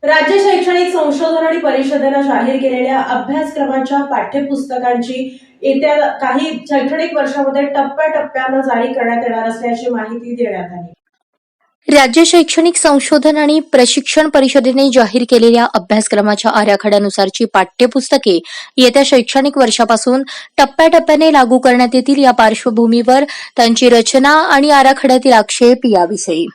राज्य शैक्षणिक संशोधन आणि परिषदेनं जाहीर केलेल्या अभ्यासक्रमाच्या पाठ्यपुस्तकांची येत्या काही शैक्षणिक वर्षामध्ये टप्प्याटप्प्यानं जारी करण्यात येणार असल्याची माहिती देण्यात आली। राज्य शैक्षणिक संशोधन आणि प्रशिक्षण परिषदेने जाहीर केलेल्या अभ्यासक्रमाच्या आराखड्यानुसारची पाठ्यपुस्तके येत्या शैक्षणिक वर्षापासून टप्प्याटप्प्याने लागू करण्यात येतील। या पार्श्वभूमीवर त्यांची रचना आणि आराखड्यातील आक्षेप याविषयी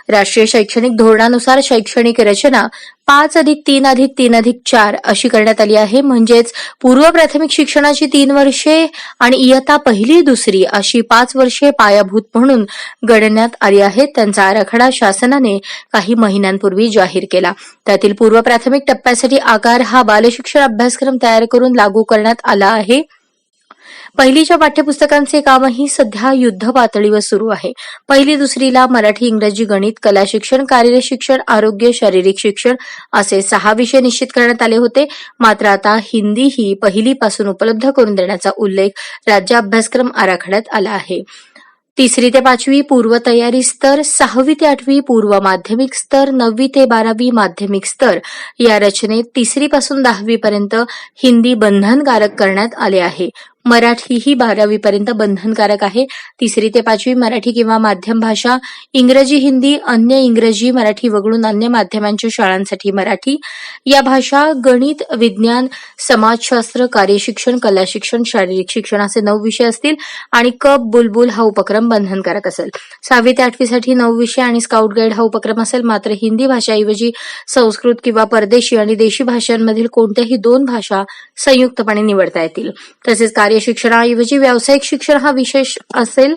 राष्ट्रीय शैक्षणिक धोरणानुसार शैक्षणिक रचना 5+3+3+4 अशी करण्यात आली आहे। म्हणजेच पूर्व प्राथमिक शिक्षणाची 3 वर्षे आणि इयत्ता पहिली दुसरी अशी 5 वर्षे पायाभूत म्हणून गणण्यात आली आहेत। त्यांचा आराखडा शासनाने काही महिन्यांपूर्वी जाहीर केला। त्यातील पूर्व प्राथमिक टप्प्यासाठी आकार हा बालशिक्षण अभ्यासक्रम तयार करून लागू करण्यात आला आहे। पहिलीच्या पाठ्यपुस्तकांचे कामही सध्या युद्ध पातळीवर सुरू आहे। पहिली दुसरीला मराठी, इंग्रजी, गणित, कला शिक्षण, कार्यरत शिक्षण, आरोग्य, शारीरिक शिक्षण असे 6 विषय निश्चित करण्यात आले होते। मात्र आता हिंदी ही पहिलीपासून उपलब्ध करून देण्याचा उल्लेख राज्य अभ्यासक्रम आराखड्यात आला आहे। 3री ते 5वी पूर्व तयारी स्तर, 6वी ते 8वी पूर्व माध्यमिक स्तर, 9वी ते 12वी माध्यमिक स्तर या रचनेत 3री पासून 10वी पर्यंत हिंदी बंधनकारक करण्यात आले आहे। मराठी ही 12वी पर्यंत बंधनकारक आहे। 3री ते 5वी मराठी किंवा माध्यम भाषा, इंग्रजी, हिंदी, अन्य इंग्रजी, मराठी वगळून अन्य माध्यमांच्या शाळांसाठी मराठी या भाषा, गणित, विज्ञान, समाजशास्त्र, कार्यशिक्षण, कला शिक्षण, शारीरिक शिक्षण असे 9 विषय असतील आणि कप बुलबुल हा उपक्रम बंधनकारक असेल। 6वी ते 8वी साठी 9 विषय आणि स्काउट गाईड हा उपक्रम असेल। मात्र हिंदी भाषाऐवजी संस्कृत किंवा परदेशी आणि देशी भाषांमधील कोणत्याही 2 भाषा संयुक्तपणे निवडता येतील। तसेच कार्यशिक्षणाऐवजी व्यावसायिक शिक्षण हा विशेष असेल।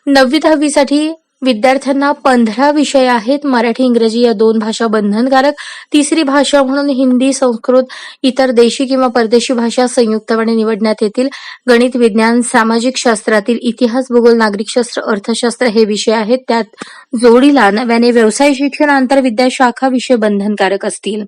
9वी-10वी साठी विद्यार्थ्यांना 15 विषय आहेत। मराठी, इंग्रजी या 2 भाषा बंधनकारक, 3री भाषा म्हणून हिंदी, संस्कृत, इतर देशी किंवा परदेशी भाषा संयुक्तपणे निवडण्यात येतील। गणित, विज्ञान, सामाजिक शास्त्रातील इतिहास, भूगोल, नागरिकशास्त्र, अर्थशास्त्र हे विषय आहेत। त्यात जोडीला नव्याने व्यवसाय शिक्षण, आंतरविद्या शाखा विषय बंधनकारक असतील।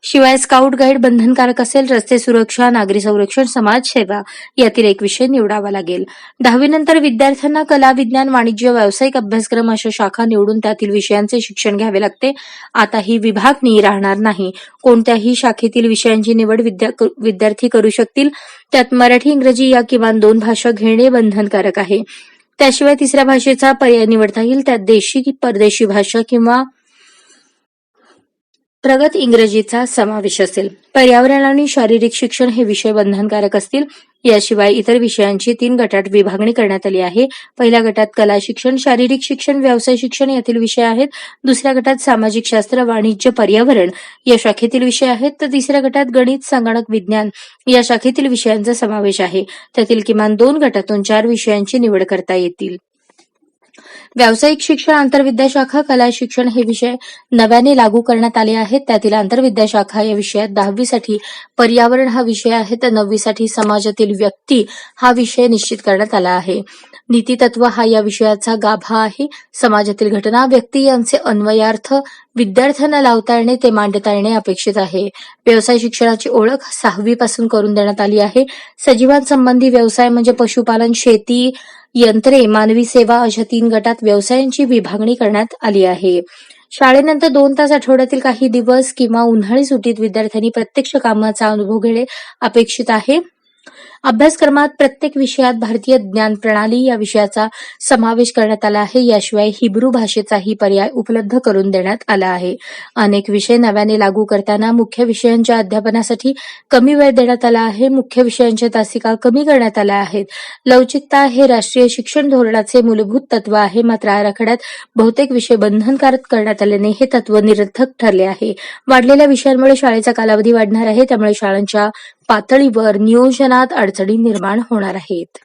शिवाय स्काउट गाईड बंधनकारक असेल। रस्ते सुरक्षा, नागरी संरक्षण, समाजसेवा यातील 1 विषय निवडावा लागेल। 10वी नंतर विद्यार्थ्यांना कला, विज्ञान, वाणिज्य, व्यावसायिक अभ्यासक्रम अशा शाखा निवडून त्यातील विषयांचे शिक्षण घ्यावे लागते। आता ही विभागणी राहणार नाही। कोणत्याही शाखेतील विषयांची निवड विद्यार्थी करू शकतील। त्यात मराठी, इंग्रजी या किमान 2 भाषा घेणे बंधनकारक आहे। त्याशिवाय 3ऱ्या भाषेचा पर्याय निवडता येईल। त्यात देशी, परदेशी भाषा किंवा प्रगत इंग्रजीचा समावेश असेल। पर्यावरण आणि शारीरिक शिक्षण हे विषय बंधनकारक असतील। याशिवाय इतर विषयांची 3 गटात विभागणी करण्यात आली आहे। पहिल्या गटात कला शिक्षण, शारीरिक शिक्षण, व्यवसाय शिक्षण यातील विषय आहेत। दुसऱ्या गटात सामाजिक शास्त्र, वाणिज्य, पर्यावरण या शाखेतील विषय आहेत। तर 3ऱ्या गटात गणित, संगणक विज्ञान या शाखेतील विषयांचा समावेश आहे। त्यातील किमान 2 गटातून 4 विषयांची निवड करता येतील। व्यावसायिक शिक्षण, आंतरविद्या शाखा, कला शिक्षण हे विषय नव्याने लागू करण्यात आले आहेत। त्यातील आंतरविद्या शाखा या विषयात 10वी साठी पर्यावरण हा विषय आहे, तर 9वी साठी समाजातील व्यक्ती हा विषय निश्चित करण्यात आला आहे। नीतितत्व हा या विषयाचा गाभा आहे। समाजातील घटना, व्यक्ती यांचे अन्वयार्थ विद्यार्थ्यांना लावता येणे, ते मांडता येणे अपेक्षित आहे। व्यवसाय शिक्षणाची ओळख 6वी पासून करून देण्यात आली आहे। सजीवांसंबंधी व्यवसाय म्हणजे पशुपालन, शेती, यंत्रे, मानवी सेवा अशा 3 गटात व्यवसायांची विभागणी करण्यात आली आहे। शाळेनंतर 2 तास आठवड्यातील काही दिवस किंवा उन्हाळी सुट्टीत विद्यार्थ्यांनी प्रत्यक्ष कामाचा अनुभव घेणे अपेक्षित आहे। अभ्यासक्रमात प्रत्येक विषयात भारतीय ज्ञान प्रणाली या विषयाचा समावेश करण्यात आला आहे। याशिवाय हिब्रू भाषेचाही पर्याय उपलब्ध करून देण्यात आला आहे। अनेक विषय नव्याने लागू करताना मुख्य विषयांच्या अध्यापनासाठी कमी वेळ देण्यात आला आहे। मुख्य विषयांच्या तासिका कमी करण्यात आल्या आहेत। लवचिकता हे राष्ट्रीय शिक्षण धोरणाचे मूलभूत तत्व आहे। मात्र आराखड्यात बहुतेक विषय बंधनकारक करण्यात आल्याने हे तत्व निरर्थक ठरले आहे। वाढलेल्या विषयांमुळे शाळेचा कालावधी वाढणार आहे। त्यामुळे शाळांच्या पातळीवर नियोजनात अडचणी निर्माण होणार आहेत।